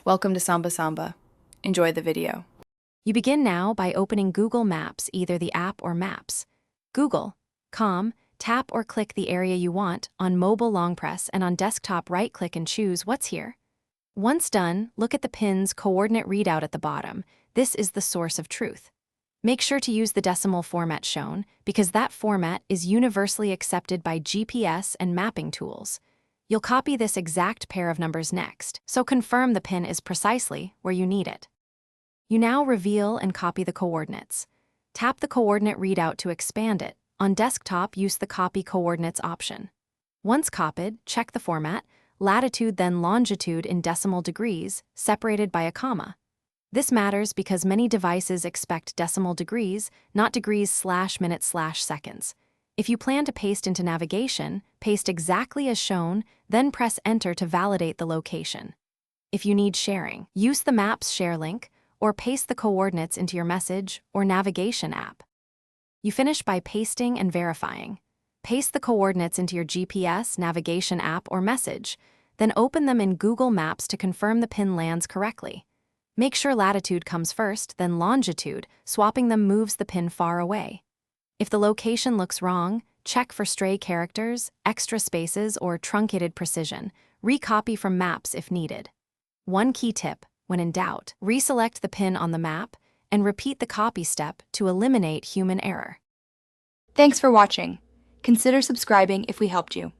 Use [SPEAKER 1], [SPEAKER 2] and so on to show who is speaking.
[SPEAKER 1] Welcome to Samba Samba. Enjoy the video.
[SPEAKER 2] You begin now by opening Google Maps, either the app or Maps. Google.com, tap or click the area you want, on mobile long press, and on desktop right-click and choose What's Here. Once done, look at the pin's coordinate readout at the bottom. This is the source of truth. Make sure to use the decimal format shown, because that format is universally accepted by GPS and mapping tools. You'll copy this exact pair of numbers next, so confirm the pin is precisely where you need it. You now reveal and copy the coordinates. Tap the coordinate readout to expand it. On desktop, use the Copy Coordinates option. Once copied, check the format, latitude then longitude in decimal degrees, separated by a comma. This matters because many devices expect decimal degrees, not degrees/minutes/seconds. If you plan to paste into navigation, paste exactly as shown, then press Enter to validate the location. If you need sharing, use the Maps share link, or paste the coordinates into your message or navigation app. You finish by pasting and verifying. Paste the coordinates into your GPS, navigation app, or message, then open them in Google Maps to confirm the pin lands correctly. Make sure latitude comes first, then longitude. Swapping them moves the pin far away. If the location looks wrong, check for stray characters, extra spaces, or truncated precision. Recopy from Maps if needed. One key tip: when in doubt, reselect the pin on the map and repeat the copy step to eliminate human error.
[SPEAKER 3] Thanks for watching. Consider subscribing if we helped you.